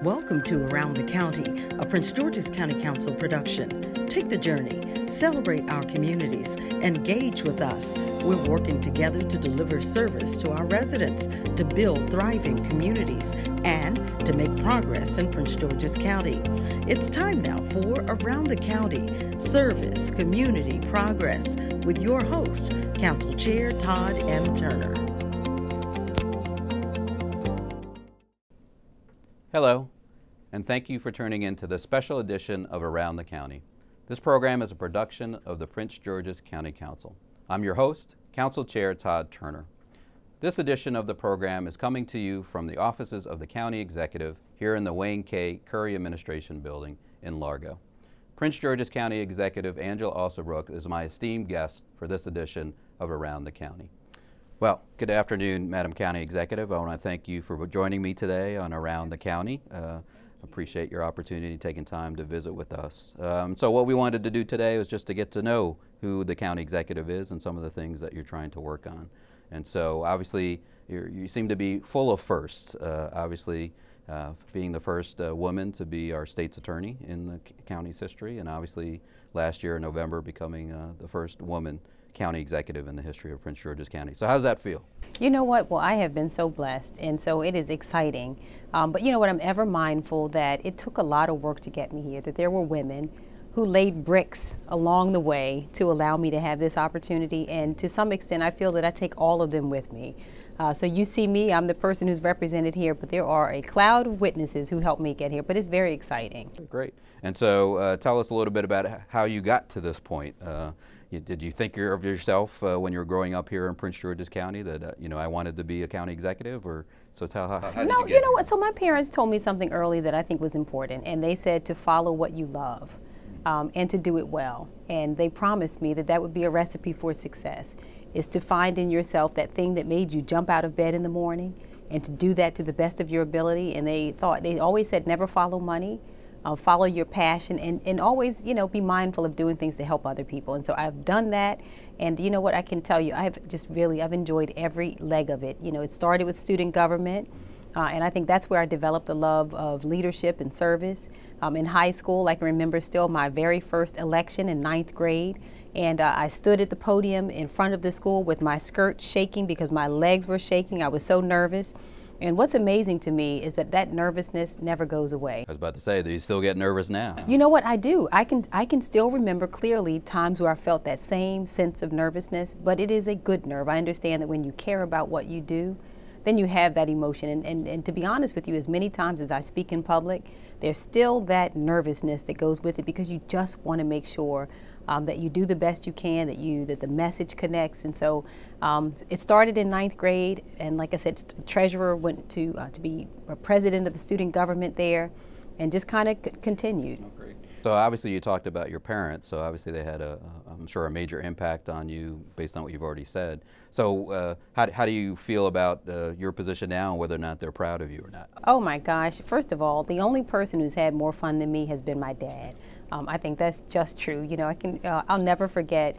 Welcome to Around the County, a Prince George's County Council production. Take the journey, celebrate our communities, engage with us. We're working together to deliver service to our residents, to build thriving communities, and to make progress in Prince George's County. It's time now for Around the County, service, community, progress, with your host, Council Chair Todd M. Turner. Hello, and thank you for tuning in to this special edition of Around the County. This program is a production of the Prince George's County Council. I'm your host, Council Chair Todd Turner. This edition of the program is coming to you from the offices of the County Executive here in the Wayne K. Curry Administration Building in Largo. Prince George's County Executive Angela Alsobrooks is my esteemed guest for this edition of Around the County. Well, good afternoon, Madam County Executive. I want to thank you for joining me today on Around the County. Appreciate your opportunity, taking time to visit with us. So what we wanted to do today was just to get to know who the County Executive is and some of the things that you're trying to work on. And so obviously you seem to be full of firsts. Obviously being the first woman to be our state's attorney in the county's history, and obviously last year in November becoming the first woman county executive in the history of Prince George's County. So how does that feel? You know what? Well, I have been so blessed, and so it is exciting. But you know what? I'm ever mindful that it took a lot of work to get me here, that there were women who laid bricks along the way to allow me to have this opportunity, and to some extent I feel that I take all of them with me. So you see me, I'm the person who's represented here, but there are a cloud of witnesses who helped me get here, but it's very exciting. Great. And so tell us a little bit about how you got to this point. Did you think of yourself when you were growing up here in Prince George's County that, you know, I wanted to be a county executive? Or so tell how did you get you know what? So my parents told me something early that I think was important, and they said to follow what you love and to do it well. And they promised me that that would be a recipe for success, is to find in yourself that thing that made you jump out of bed in the morning and to do that to the best of your ability. And they always said never follow money. Follow your passion, and always, you know, be mindful of doing things to help other people. And so I've done that, and you know what, I can tell you, I've enjoyed every leg of it. You know, it started with student government, and I think that's where I developed a love of leadership and service. In high school, I can remember still my very first election in 9th grade, and I stood at the podium in front of the school with my skirt shaking because my legs were shaking. I was so nervous. And what's amazing to me is that that nervousness never goes away. I was about to say, do you still get nervous now? You know what, I do. I can still remember clearly times where I felt that same sense of nervousness, but it is a good nerve. I understand that when you care about what you do, then you have that emotion. And to be honest with you, as many times as I speak in public, there's still that nervousness that goes with it, because you just want to make sure that you do the best you can, that the message connects. And so it started in 9th grade, and like I said, treasurer, went to be a president of the student government there, and just kind of continued. Oh, great. So obviously you talked about your parents, so obviously they had I'm sure a major impact on you based on what you've already said. So how do you feel about your position now, and whether or not they're proud of you or not? Oh my gosh, first of all, the only person who's had more fun than me has been my dad. I think that's just true. You know, I'll never forget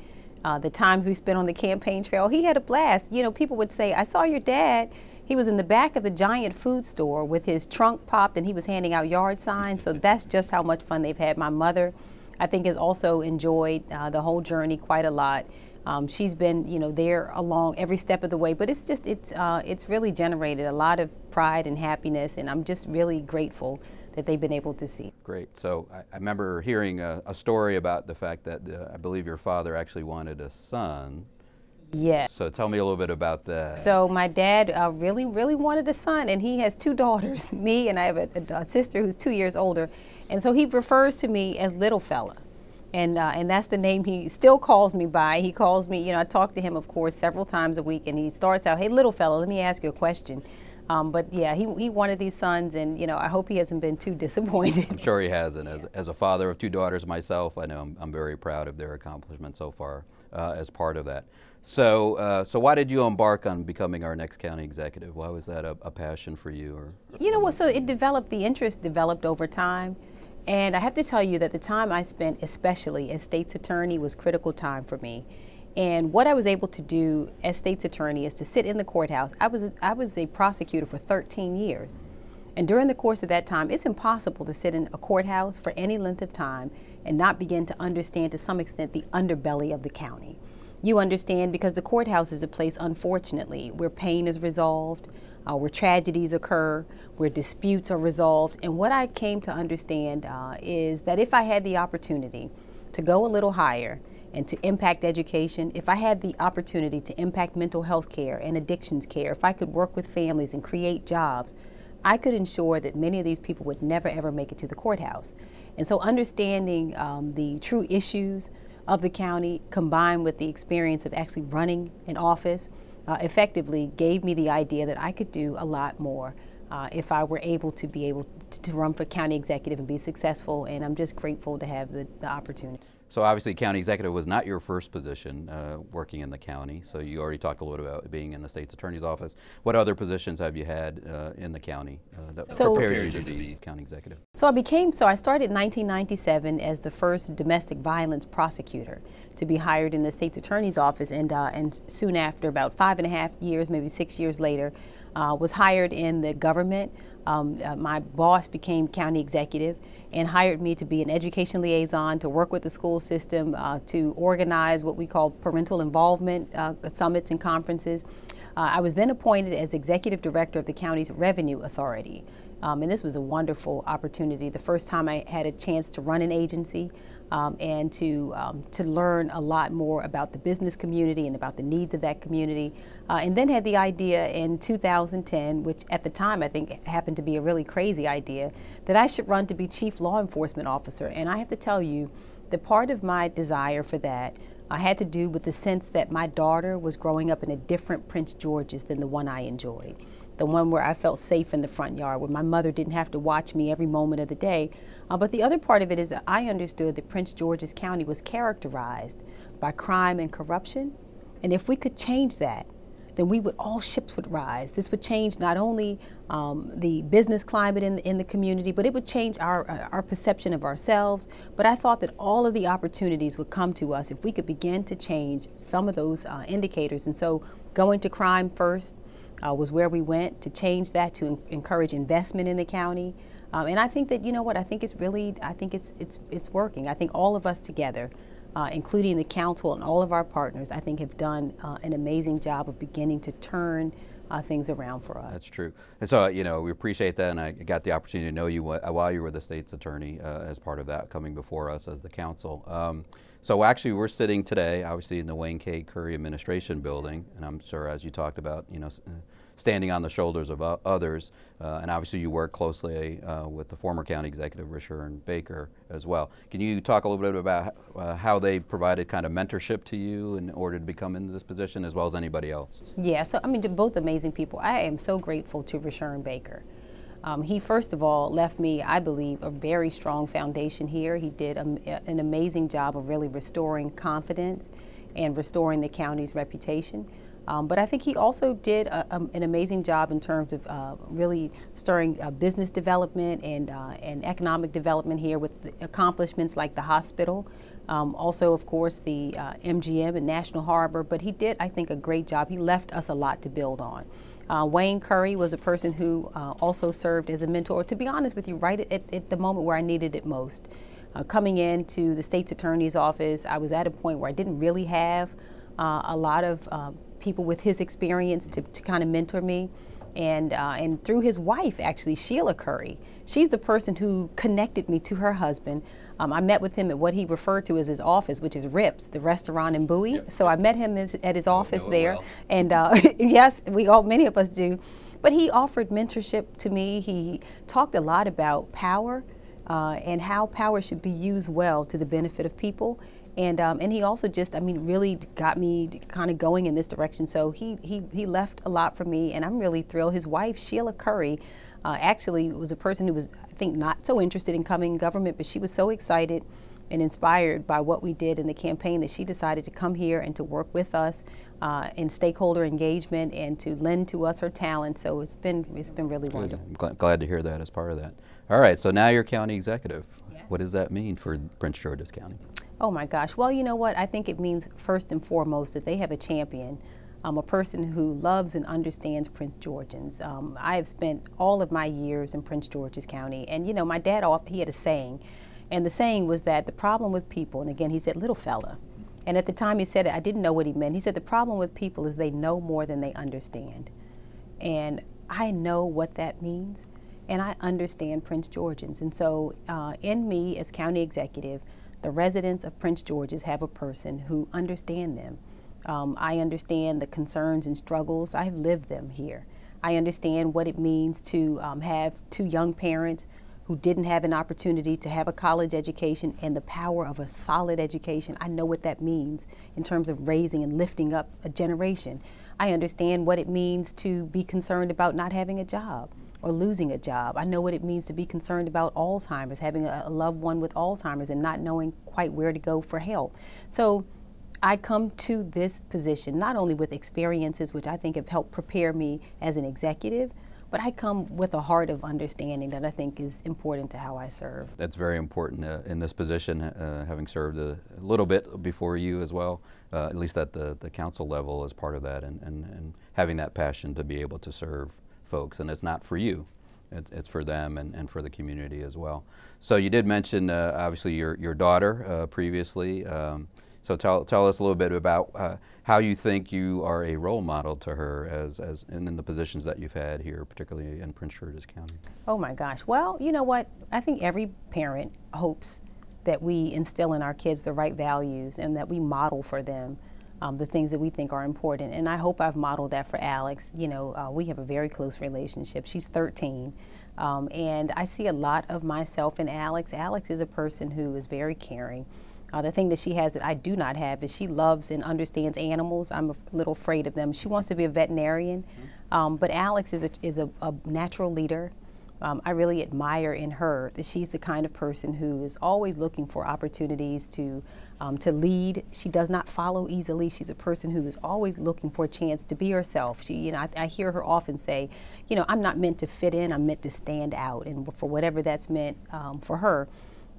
the times we spent on the campaign trail. He had a blast. You know, people would say, I saw your dad. He was in the back of the giant food store with his trunk popped, and he was handing out yard signs. So that's just how much fun they've had. My mother, I think, has also enjoyed the whole journey quite a lot. She's been, you know, there along every step of the way, but it's really generated a lot of pride and happiness, and I'm just really grateful that they've been able to see. Great. So I remember hearing a story about the fact that I believe your father actually wanted a son. Yes. So tell me a little bit about that. So my dad really wanted a son, and he has 2 daughters, me, and I have a sister who's 2 years older. And so he refers to me as little fella. And that's the name he still calls me by. He calls me, you know, I talk to him, of course, several times a week, and he starts out, hey, little fella, let me ask you a question. But yeah, he wanted these sons, and you know, I hope he hasn't been too disappointed. I'm sure he hasn't. As a father of 2 daughters myself, I know I'm very proud of their accomplishments so far as part of that. So why did you embark on becoming our next county executive? Why was that a passion for you? Or you know what? So the interest developed over time, and I have to tell you that the time I spent, especially as state's attorney, was critical time for me. And what I was able to do as state's attorney is to sit in the courthouse. I was a prosecutor for 13 years. And during the course of that time, it's impossible to sit in a courthouse for any length of time and not begin to understand to some extent the underbelly of the county. You understand because the courthouse is a place, unfortunately, where pain is resolved, where tragedies occur, where disputes are resolved. And what I came to understand is that if I had the opportunity to go a little higher and to impact education, if I had the opportunity to impact mental health care and addictions care, if I could work with families and create jobs, I could ensure that many of these people would never ever make it to the courthouse. And so understanding the true issues of the county combined with the experience of actually running an office effectively gave me the idea that I could do a lot more if I were able to run for county executive and be successful, and I'm just grateful to have the opportunity. So obviously county executive was not your first position working in the county, so you already talked a little bit about being in the state's attorney's office. What other positions have you had in the county that prepared you to be county executive? So I started in 1997 as the first domestic violence prosecutor to be hired in the state's attorney's office, and soon after, about 5.5 years, maybe 6 years later, was hired in the government. My boss became county executive and hired me to be an education liaison, to work with the school system, to organize what we call parental involvement summits and conferences. I was then appointed as executive director of the county's revenue authority. And this was a wonderful opportunity. The first time I had a chance to run an agency and to learn a lot more about the business community and about the needs of that community. And then had the idea in 2010, which at the time I think happened to be a really crazy idea, that I should run to be chief law enforcement officer. And I have to tell you, the part of my desire for that had to do with the sense that my daughter was growing up in a different Prince George's than the one I enjoyed. The one where I felt safe in the front yard, where my mother didn't have to watch me every moment of the day. But the other part of it is that I understood that Prince George's County was characterized by crime and corruption. And if we could change that, then all ships would rise. This would change not only the business climate in the community, but it would change our perception of ourselves. But I thought that all of the opportunities would come to us if we could begin to change some of those indicators. And so going to crime first was where we went to change that, to encourage investment in the county. And I think that, you know what, I think it's working. I think all of us together, including the council and all of our partners, I think have done an amazing job of beginning to turn things around for us. That's true. And so, we appreciate that, and I got the opportunity to know you while you were the state's attorney as part of that, coming before us as the council. So actually we're sitting today, obviously, in the Wayne K. Curry Administration Building, and I'm sure as you talked about, standing on the shoulders of others, and obviously you work closely with the former county executive, Rashawn Baker, as well. Can you talk a little bit about how they provided kind of mentorship to you in order to become into this position, as well as anybody else? Yeah, so they're both amazing people. I am so grateful to Rashawn Baker. He first of all left me, I believe, a very strong foundation here. He did an amazing job of really restoring confidence and restoring the county's reputation. But I think he also did an amazing job in terms of really stirring business development and economic development here with the accomplishments like the hospital. Also, of course, the MGM and National Harbor. But he did, I think, a great job. He left us a lot to build on. Wayne Curry was a person who also served as a mentor, to be honest with you, right at the moment where I needed it most. Coming into the state's attorney's office, I was at a point where I didn't really have a lot of people with his experience to kind of mentor me. And through his wife, actually, Sheila Curry. She's the person who connected me to her husband. I met with him at what he referred to as his office, which is Rips, the restaurant in Bowie. Yep. So I met him at his office there. Well. And yes, many of us do. But he offered mentorship to me. He talked a lot about power and how power should be used well to the benefit of people. And he also just, really got me kind of going in this direction. So he left a lot for me, and I'm really thrilled. His wife, Sheila Curry, actually was a person who was, I think, not so interested in coming in government, but she was so excited and inspired by what we did in the campaign that she decided to come here and to work with us in stakeholder engagement and to lend to us her talent. So it's been really wonderful. I'm glad to hear that as part of that. All right, so now you're county executive. Yes. What does that mean for Prince George's County? Oh my gosh, well, you know what? I think it means first and foremost that they have a champion a person who loves and understands Prince Georgians. I have spent all of my years in Prince George's County, and you know, my dad, he had a saying, and the saying was that the problem with people, and again, he said, little fella, and at the time he said it, I didn't know what he meant. He said the problem with people is they know more than they understand. And I know what that means, and I understand Prince Georgians. And so in me as county executive, the residents of Prince George's have a person who understands them. I understand the concerns and struggles. I have lived them here. I understand what it means to have two young parents who didn't have an opportunity to have a college education and the power of a solid education. I know what that means in terms of raising and lifting up a generation. I understand what it means to be concerned about not having a job or losing a job. I know what it means to be concerned about Alzheimer's, having a loved one with Alzheimer's and not knowing quite where to go for help. So I come to this position not only with experiences, which I think have helped prepare me as an executive, but I come with a heart of understanding that I think is important to how I serve. That's very important in this position, having served a little bit before you as well, at least at the council level as part of that, and having that passion to be able to serve folks. And it's not for you, it's for them and for the community as well. So you did mention obviously your daughter previously. So tell us a little bit about how you think you are a role model to her and in the positions that you've had here, particularly in Prince George's County. Oh my gosh. Well, you know what? I think every parent hopes that we instill in our kids the right values and that we model for them the things that we think are important. And I hope I've modeled that for Alex. You know, we have a very close relationship. She's 13. And I see a lot of myself in Alex. Alex is a person who is very caring. The thing that she has that I do not have is she loves and understands animals. I'm a little afraid of them. She wants to be a veterinarian, but Alex is a natural leader. I really admire in her that she's the kind of person who is always looking for opportunities to lead. She does not follow easily. She's a person who is always looking for a chance to be herself. She, you know, I hear her often say, you know, I'm not meant to fit in. I'm meant to stand out, and for whatever that's meant for her.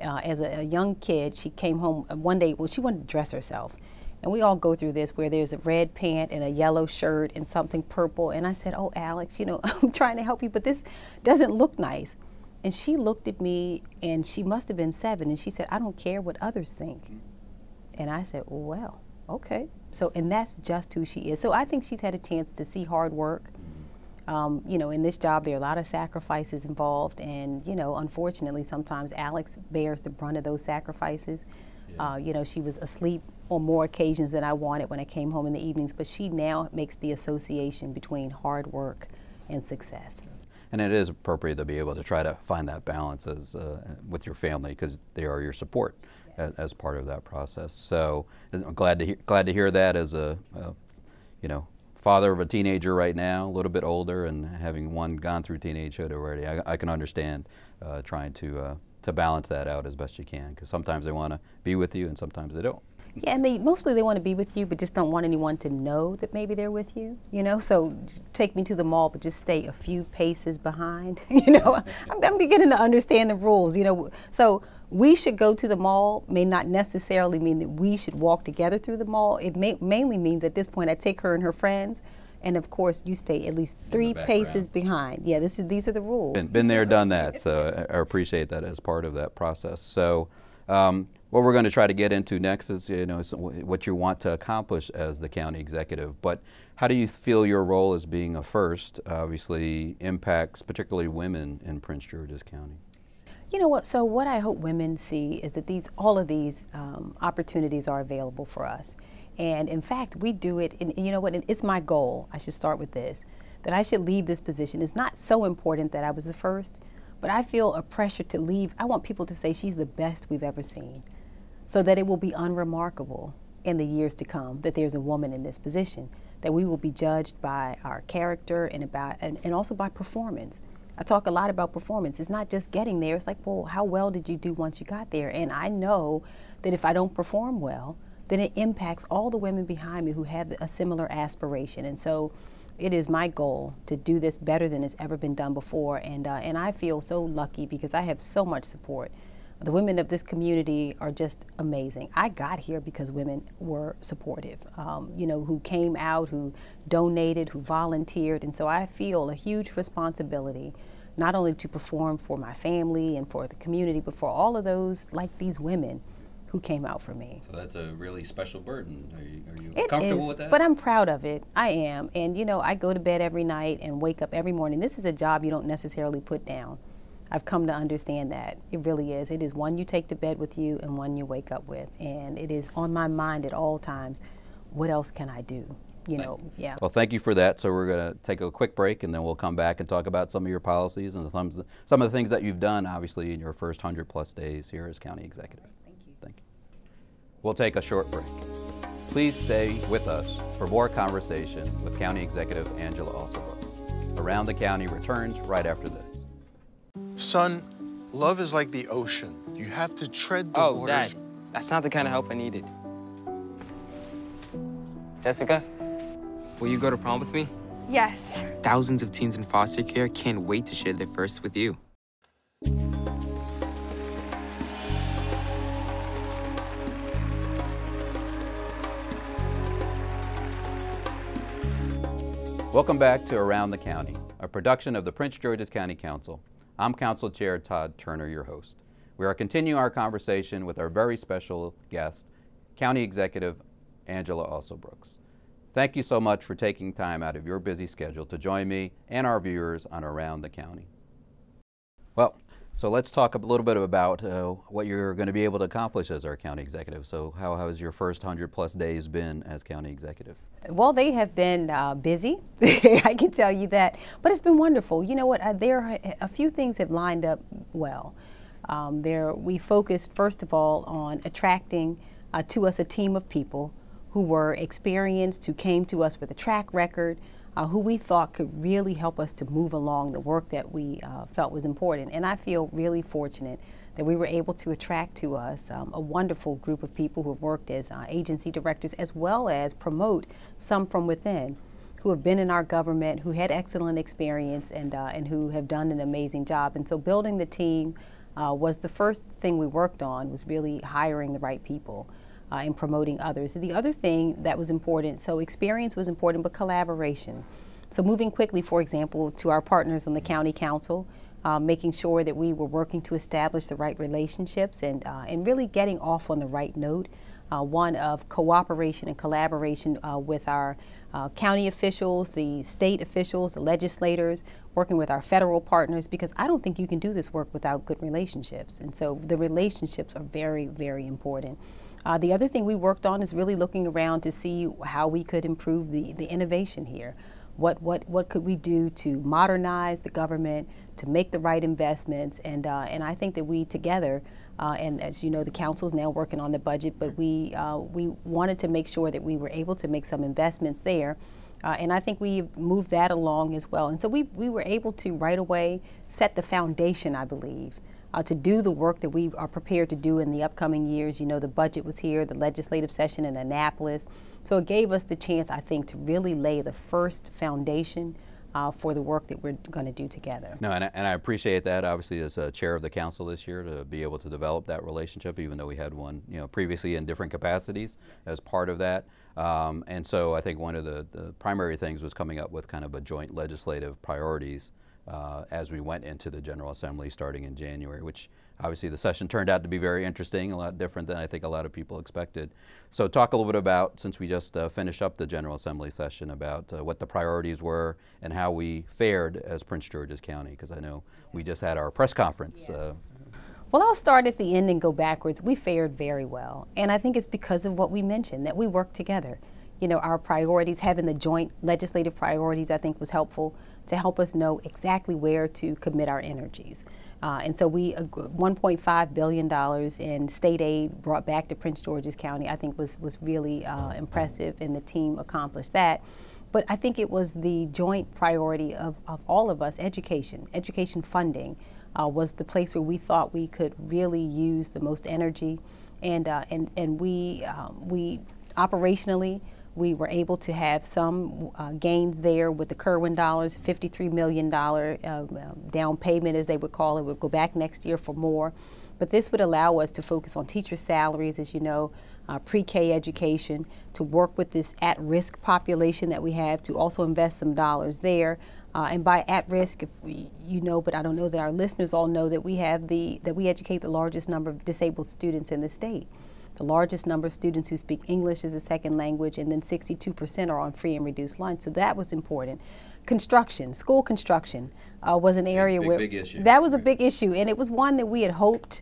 As a young kid, she came home one day, well, she wanted to dress herself. And we all go through this where there's a red pant and a yellow shirt and something purple. And I said, oh, Alex, you know, I'm trying to help you, but this doesn't look nice. And she looked at me, and she must have been 7, and she said, I don't care what others think. And I said, well, okay. So, and that's just who she is. So I think she's had a chance to see hard work. You know, in this job, there are a lot of sacrifices involved, and, you know, unfortunately, sometimes Alex bears the brunt of those sacrifices. Yeah. You know, she was asleep on more occasions than I wanted when I came home in the evenings, but she now makes the association between hard work and success. And it is appropriate to be able to try to find that balance with your family, because they are your support. Yes. as part of that process. So I'm glad to hear that as a you know, father of a teenager right now, a little bit older, and having one gone through teenagehood already. I can understand trying to balance that out as best you can, because sometimes they want to be with you and sometimes they don't. Yeah, and mostly they want to be with you, but just don't want anyone to know that maybe they're with you, you know? So take me to the mall, but just stay a few paces behind, you know? I'm beginning to understand the rules, you know? So we should go to the mall may not necessarily mean that we should walk together through the mall. It mainly means at this point I take her and her friends, and of course you stay at least 3 paces behind. Yeah, these are the rules. Been there, done that, so I appreciate that as part of that process. So what we're going to try to get into next is, you know, what you want to accomplish as the county executive, but how do you feel your role as being a first obviously impacts particularly women in Prince George's County? You know what, so what I hope women see is that all of these opportunities are available for us. And in fact, we do it, and you know what, it's my goal, I should start with this, that I should leave this position. It's not so important that I was the first, but I feel a pressure to leave. I want people to say she's the best we've ever seen, so that it will be unremarkable in the years to come that there's a woman in this position, that we will be judged by our character and also by performance. I talk a lot about performance. It's not just getting there. It's like, well, how well did you do once you got there? And I know that if I don't perform well, then it impacts all the women behind me who have a similar aspiration. And so it is my goal to do this better than it's ever been done before. And I feel so lucky because I have so much support The women of this community are just amazing. I got here because women were supportive, who came out, who donated, who volunteered. And so I feel a huge responsibility, not only to perform for my family and for the community, but for all of those like these women who came out for me. So that's a really special burden. Are you comfortable with that? But I'm proud of it. I am. And, I go to bed every night and wake up every morning. This is a job you don't necessarily put down. I've come to understand that. It really is. It is one you take to bed with you and one you wake up with. And it is on my mind at all times. What else can I do? Yeah. Well, thank you for that. So we're going to take a quick break, and then we'll come back and talk about some of your policies and some of the things that you've done, obviously, in your first 100+ days here as county executive. Thank you. We'll take a short break. Please stay with us for more conversation with County Executive Angela Alsobrooks. Around the County returns right after this. Son, love is like the ocean. You have to tread the waters. Dad, that's not the kind of help I needed. Jessica, will you go to prom with me? Yes. Thousands of teens in foster care can't wait to share their first with you. Welcome back to Around the County, a production of the Prince George's County Council. I'm Council Chair Todd Turner, your host. We are continuing our conversation with our very special guest, County Executive Angela Alsobrooks. Thank you so much for taking time out of your busy schedule to join me and our viewers on Around the County. Well, so let's talk a little bit about what you're going to be able to accomplish as our county executive. So how has your first 100+ days been as county executive? Well, they have been busy, I can tell you that, but it's been wonderful. You know what, there are a few things have lined up well. We focused, first of all, on attracting to us a team of people who were experienced, who came to us with a track record, who we thought could really help us to move along the work that we felt was important. And I feel really fortunate that we were able to attract to us a wonderful group of people who have worked as agency directors, as well as promote some from within who have been in our government, who had excellent experience, and who have done an amazing job. And so building the team was the first thing we worked on, was really hiring the right people and promoting others. The other thing that was important, so experience was important, but collaboration. So moving quickly, for example, to our partners on the county council, making sure that we were working to establish the right relationships and really getting off on the right note, one of cooperation and collaboration with our county officials, the state officials, the legislators, working with our federal partners, because I don't think you can do this work without good relationships. And so the relationships are very, very important. The other thing we worked on is really looking around to see how we could improve the innovation here. What could we do to modernize the government, to make the right investments, and I think that we together, and as you know, the council's now working on the budget, but we wanted to make sure that we were able to make some investments there, and I think we moved that along as well. And so we were able to right away set the foundation, I believe, to do the work that we are prepared to do in the upcoming years. You know, the budget was here, the legislative session in Annapolis. So it gave us the chance, I think, to really lay the first foundation for the work that we're going to do together. No, and I appreciate that, obviously, as chair of the council this year, to be able to develop that relationship, even though we had one, previously in different capacities as part of that. And so I think one of the primary things was coming up with kind of a joint legislative priorities as we went into the General Assembly starting in January, which obviously the session turned out to be very interesting, a lot different than I think a lot of people expected. So talk a little bit about, since we just finished up the General Assembly session, about what the priorities were and how we fared as Prince George's County, because I know we just had our press conference. Yeah. Well, I'll start at the end and go backwards. We fared very well, and I think it's because of what we mentioned, that we worked together. You know, our priorities, having the joint legislative priorities, I think was helpful to help us know exactly where to commit our energies. And so we, $1.5 billion in state aid brought back to Prince George's County, I think was really impressive, and the team accomplished that. But I think it was the joint priority of all of us. Education funding was the place where we thought we could really use the most energy, and we operationally, We were able to have some gains there with the Kerwin dollars, $53 million down payment, as they would call it. We'll go back next year for more. But this would allow us to focus on teacher salaries, as you know, pre-K education, to work with this at-risk population that we have, to also invest some dollars there. And by at-risk, you know, but I don't know that our listeners all know that we educate the largest number of disabled students in the state. The largest number of students who speak English as a second language, and then 62% are on free and reduced lunch. So that was important. Construction, school construction was an area where big issue. That was a big issue, and it was one that we had hoped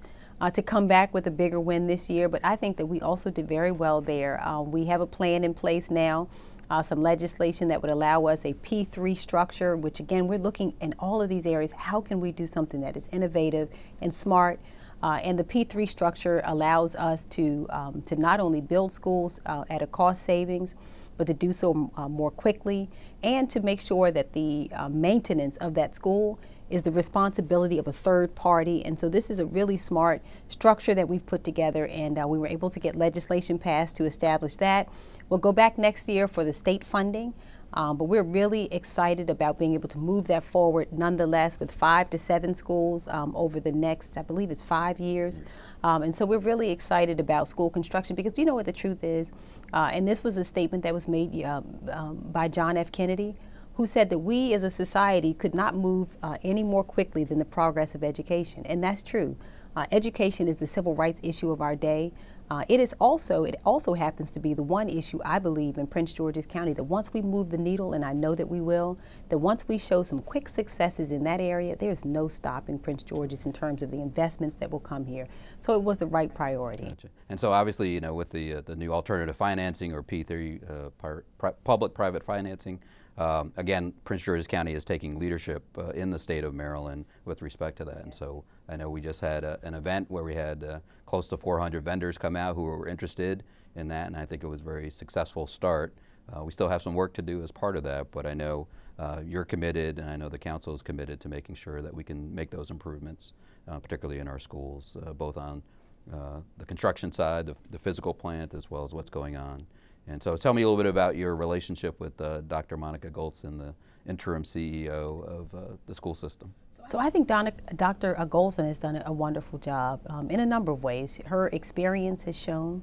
to come back with a bigger win this year, but I think that we also did very well there. We have a plan in place now, some legislation that would allow us a P3 structure, which again, we're looking in all of these areas, how can we do something that is innovative and smart? And the P3 structure allows us to not only build schools at a cost savings, but to do so more quickly, and to make sure that the maintenance of that school is the responsibility of a third party. And so this is a really smart structure that we've put together, and we were able to get legislation passed to establish that. We'll go back next year for the state funding, but we're really excited about being able to move that forward nonetheless with 5 to 7 schools over the next, I believe it's 5 years. And so we're really excited about school construction, because you know what the truth is, and this was a statement that was made by John F. Kennedy, who said that we as a society could not move any more quickly than the progress of education. And that's true. Education is the civil rights issue of our day. It also happens to be the one issue, I believe, in Prince George's County, that once we move the needle, and I know that we will, that once we show some quick successes in that area, there's no stopping Prince George's in terms of the investments that will come here. So it was the right priority. Gotcha. And so obviously, you know, with the new alternative financing, or P3, public-private financing, again, Prince George's County is taking leadership in the state of Maryland with respect to that. And so I know we just had an event where we had close to 400 vendors come out who were interested in that, and I think it was a very successful start. We still have some work to do as part of that, but I know you're committed, and I know the council is committed to making sure that we can make those improvements, particularly in our schools, both on the construction side, the physical plant, as well as what's going on. And so tell me a little bit about your relationship with Dr. Monica Golson, the interim CEO of the school system. So I think Dr. Golson has done a wonderful job in a number of ways. Her experience has shown,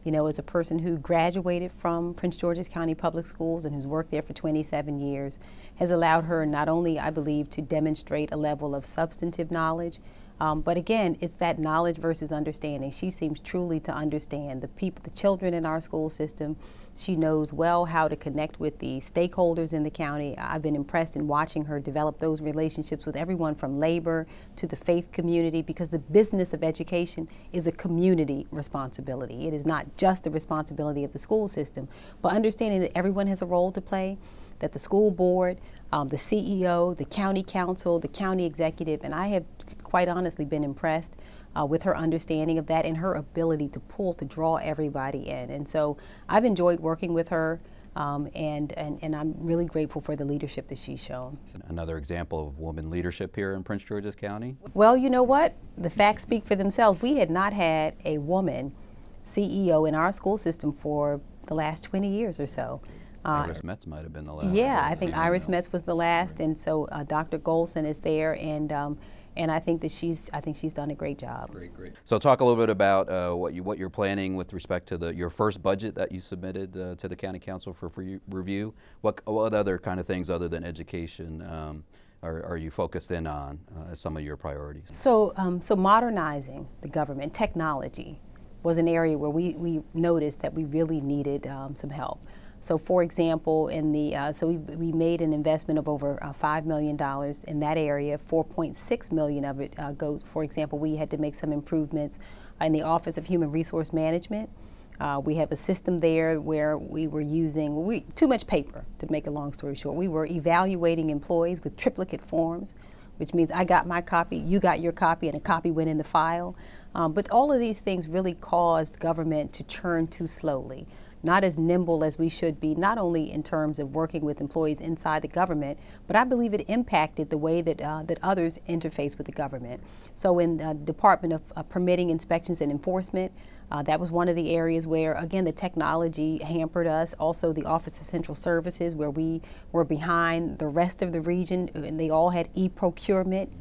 you know, as a person who graduated from Prince George's County Public Schools and who's worked there for 27 years, has allowed her not only, I believe, to demonstrate a level of substantive knowledge, but again, it's that knowledge versus understanding. She seems truly to understand the people, the children in our school system. She knows well how to connect with the stakeholders in the county. I've been impressed in watching her develop those relationships with everyone from labor to the faith community, because the business of education is a community responsibility. It is not just the responsibility of the school system, but understanding that everyone has a role to play, that the school board, the CEO, the county council, the county executive, and I have quite honestly been impressed with her understanding of that and her ability to draw everybody in. And so I've enjoyed working with her, and I'm really grateful for the leadership that she's shown. Another example of woman leadership here in Prince George's County? Well, you know what? The facts speak for themselves. We had not had a woman CEO in our school system for the last 20 years or so. Iris Metz might have been the last. Yeah, I think Iris Metz was the last, and so Dr. Golson is there, and I think that she's done a great job. Great. So talk a little bit about what you're planning with respect to your first budget that you submitted to the county council for review. What other kind of things other than education are you focused in on as some of your priorities? So modernizing the government, technology was an area where we noticed that we really needed some help. So, for example, we made an investment of over $5 million in that area. $4.6 million of it goes. For example, we had to make some improvements in the Office of Human Resource Management. We have a system there where we were using too much paper. To make a long story short, we were evaluating employees with triplicate forms, which means I got my copy, you got your copy, and a copy went in the file. But all of these things really caused government to churn too slowly. Not as nimble as we should be, not only in terms of working with employees inside the government, but I believe it impacted the way that others interface with the government. So in the Department of Permitting, Inspections, and Enforcement, That was one of the areas where, again, the technology hampered us. Also, the Office of Central Services, where we were behind the rest of the region, and they all had e-procurement,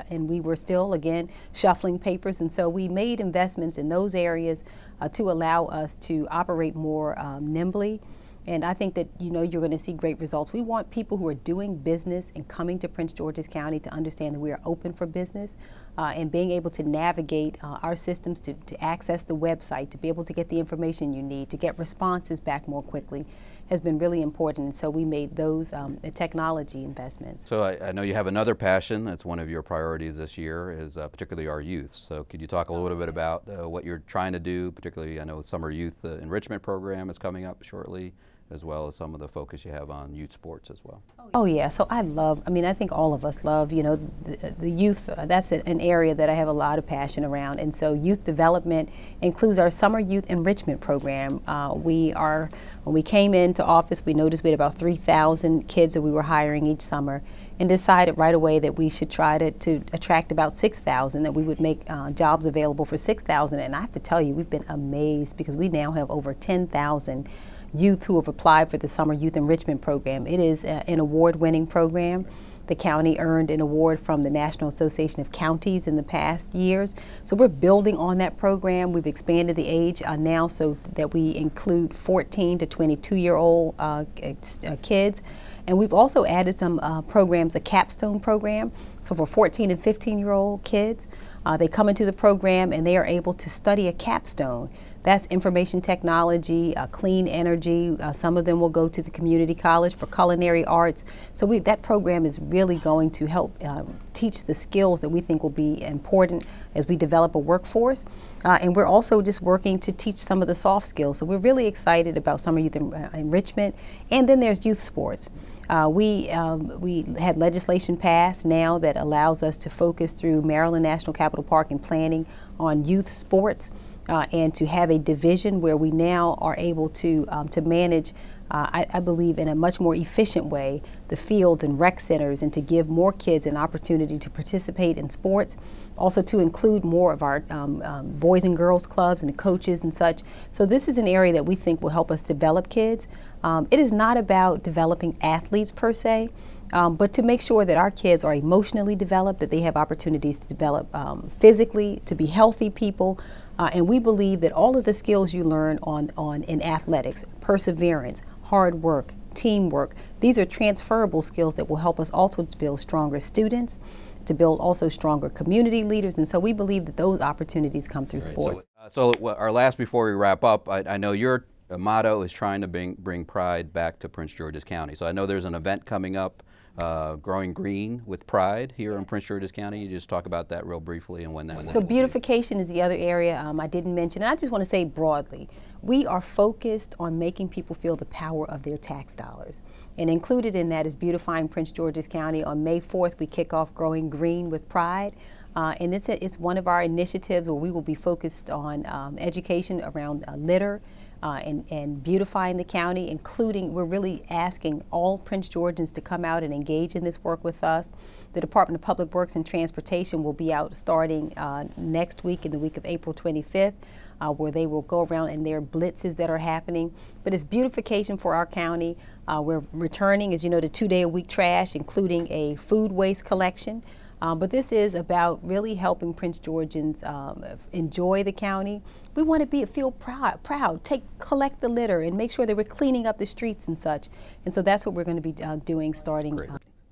and we were still, again, shuffling papers. And so we made investments in those areas to allow us to operate more nimbly. And I think that, you know, you're going to see great results. We want people who are doing business and coming to Prince George's County to understand that we are open for business, and being able to navigate our systems to access the website, to be able to get the information you need, to get responses back more quickly has been really important. And so we made those technology investments. So I know you have another passion that's one of your priorities this year, is particularly our youth. So could you talk a little bit about what you're trying to do, particularly I know Summer Youth Enrichment Program is coming up shortly, as well as some of the focus you have on youth sports as well. Oh yeah, so I think all of us love, you know, the youth. That's an area that I have a lot of passion around, and so youth development includes our Summer Youth Enrichment Program. When we came into office, we noticed we had about 3,000 kids that we were hiring each summer, and decided right away that we should try to attract about 6,000, that we would make jobs available for 6,000. And I have to tell you, we've been amazed because we now have over 10,000 youth who have applied for the Summer Youth Enrichment Program. It is an award-winning program. The county earned an award from the National Association of Counties in the past years. So we're building on that program. We've expanded the age now so that we include 14 to 22-year-old kids. And we've also added some programs, a capstone program. So for 14 and 15-year-old kids, they come into the program and they are able to study a capstone. That's information technology, clean energy. Some of them will go to the community college for culinary arts. So that program is really going to help teach the skills that we think will be important as we develop a workforce. And we're also just working to teach some of the soft skills. So we're really excited about Summer Youth Enrichment. And then there's youth sports. We had legislation passed now that allows us to focus through Maryland National Capital Park and planning on youth sports. And to have a division where we now are able to manage, I believe, in a much more efficient way, the fields and rec centers, and to give more kids an opportunity to participate in sports. Also to include more of our boys and girls clubs and the coaches and such. So this is an area that we think will help us develop kids. It is not about developing athletes per se, but to make sure that our kids are emotionally developed, that they have opportunities to develop physically, to be healthy people. And we believe that all of the skills you learn in athletics, perseverance, hard work, teamwork, these are transferable skills that will help us also to build stronger students, to build also stronger community leaders. And so we believe that those opportunities come through sports. So our last, before we wrap up, I know your motto is trying to bring pride back to Prince George's County. So I know there's an event coming up, Growing Green with Pride here in Prince George's County. You just talk about that real briefly and when that. So beautification is the other area I didn't mention. And I just want to say broadly, we are focused on making people feel the power of their tax dollars. And included in that is beautifying Prince George's County. On May 4th, we kick off Growing Green with Pride. And it's one of our initiatives where we will be focused on education around litter, and beautifying the county, including, we're really asking all Prince Georgians to come out and engage in this work with us. The Department of Public Works and Transportation will be out starting next week, in the week of April 25th, where they will go around, and there are blitzes that are happening. But it's beautification for our county. We're returning, as you know, to 2-day-a-week trash, including a food waste collection. But this is about really helping Prince Georgians enjoy the county. We want to feel proud, collect the litter and make sure that we're cleaning up the streets and such. And so that's what we're going to be doing starting.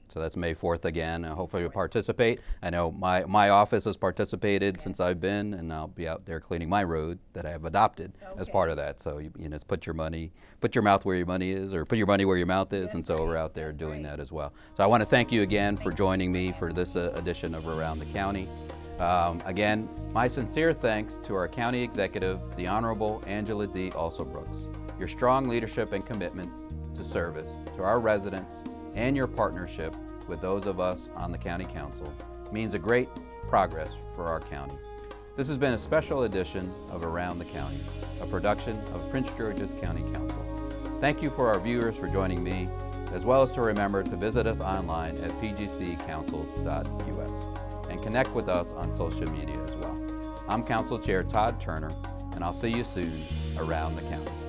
So that's May 4th again. Hopefully you'll participate. I know my office has participated since I've been, and I'll be out there cleaning my road that I have adopted as part of that. So you know, put your mouth where your money is, or put your money where your mouth is, and so we're out there doing that as well. So I want to thank you again for joining me for this edition of Around the County. Again, my sincere thanks to our County Executive, the Honorable Angela D. Alsobrooks. Your strong leadership and commitment to service to our residents and your partnership with those of us on the County Council means a great progress for our county. This has been a special edition of Around the County, a production of Prince George's County Council. Thank you for our viewers for joining me, as well as to remember to visit us online at pgccouncil.us and connect with us on social media as well. I'm Council Chair Todd Turner, and I'll see you soon around the county.